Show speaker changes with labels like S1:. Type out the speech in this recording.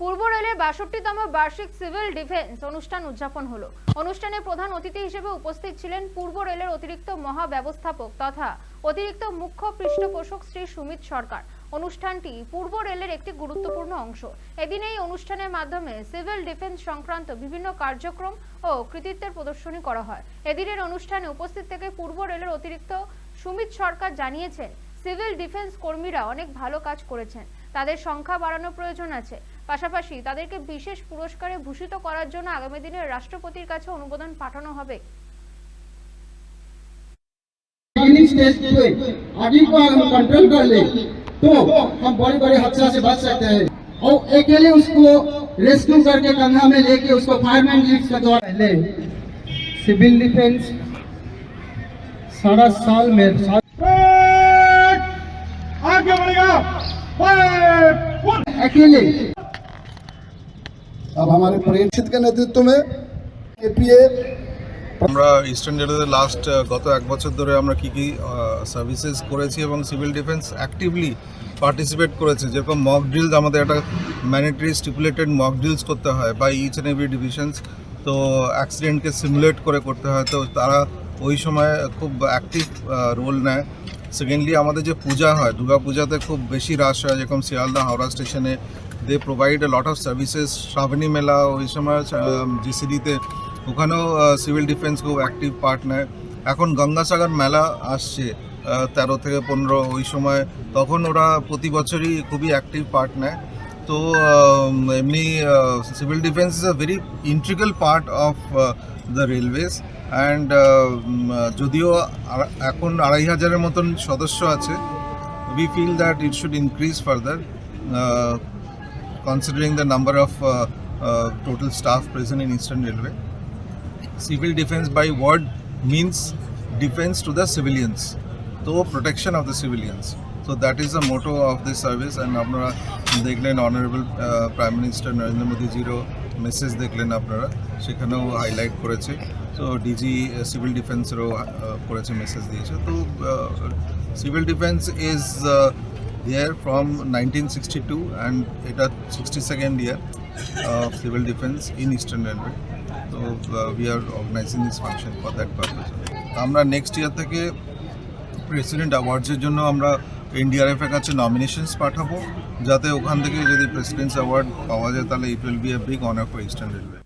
S1: পূর্ব রেলের ৬২তম বার্ষিক civil defence অনুষ্ঠান উদযাপন হলো। অনুষ্ঠানে প্রধান অতিথি হিসেবে উপস্থিত ছিলেন পূর্ব রেলের অতিরিক্ত মহাব্যবস্থাপক তথা অতিরিক্ত মুখ্য পৃষ্ঠপোষক শ্রী সুমিত সরকার। অনুষ্ঠানটি পূর্ব রেলের একটি গুরুত্বপূর্ণ অংশ। এদিন এই অনুষ্ঠানের মাধ্যমে সিভিল ডিফেন্স সংক্রান্ত বিভিন্ন কার্যক্রম ও কৃতিত্বের প্রদর্শনী করা হয়। এদিনের অনুষ্ঠানে উপস্থিত থেকে পূর্ব রেলের অতিরিক্ত সুমিত সরকার জানিয়েছেন, সিভিল ডিফেন্স কর্মীরা অনেক ভালো কাজ করেছেন, তাদের সংখ্যা বাড়ানোর প্রয়োজন আছে। পাশাপাশি তাদেরকে বিশেষ পুরস্কারে ভূষিত করার জন্য আগামী দিনে রাষ্ট্রপতির কাছে অনুমোদন পাঠানো হবে।
S2: आगे को अगर हम कंट्रोल कर ले तो हम बड़े बड़े हादसा से बच सकते हैं। और अकेले उसको रेस्क्यू करके कंधा में लेके उसको फायरमैन लिफ्ट का द्वारा ले सिविल डिफेंस सारा साल में आगे बढ़ेगा अकेले।
S3: अब हमारे परीक्षित के नेतृत्व में केपीए
S4: আমরা ইস্টার্ন রেলওয়ে লাস্ট গত এক বছর ধরে আমরা কী কী সার্ভিসেস করেছি এবং সিভিল ডিফেন্স অ্যাক্টিভলি পার্টিসিপেট করেছে। যেরকম মক ড্রিলস, আমাদের একটা ম্যান্ডেটরি স্টিপুলেটেড মক ড্রিলস করতে হয় by each and every divisions. তো অ্যাক্সিডেন্টকে সিমুলেট করে করতে হয়, তো তারা ওই সময় খুব অ্যাক্টিভ রোল নেয়। সেকেন্ডলি আমাদের যে পূজা হয়, দুর্গা পূজাতে খুব বেশি রাশ হয়, যেরকম শিয়ালদা হাওড়া স্টেশনে they provide a lot of services. Shrabani Mela ওই সময় জিসিডিতে, ওখানেও সিভিল ডিফেন্স খুব অ্যাক্টিভ পার্ট নেয়। এখন গঙ্গাসাগর মেলা আসছে 13 থেকে 15, ওই সময় তখন ওরা প্রতি বছরই খুবই অ্যাক্টিভ পার্ট নেয়। তো এমনি civil defence is a very integral part of the railways. And যদিও এখন ২৫০০-এর মতন সদস্য আছে, we feel that it should increase further considering the number of total staff present in Eastern Railway. Civil defense by word means defense to the civilians, so protection of the civilians. So that is the motto of this service. And আপনারা দেখলেন honourable prime minister Narendra মোদিজিরও message দেখলেন আপনারা, সেখানেও highlight করেছে। তো DG civil ডিফেন্সেরও করেছে, message দিয়েছে। তো civil defence is there from 1962 and এটা 62nd year of civil defense in Eastern Railway. So we are organizing this function for that purpose. আমরা নেক্সট ইয়ার থেকে প্রেসিডেন্ট অ্যাওয়ার্ডসের জন্য আমরা এনডিআরএফ এর কাছে নমিনেশনস পাঠাবো, যাতে ওখান থেকে যদি প্রেসিডেন্টস অ্যাওয়ার্ড পাওয়া যায় তাহলে it will B a big honour for eastern railway.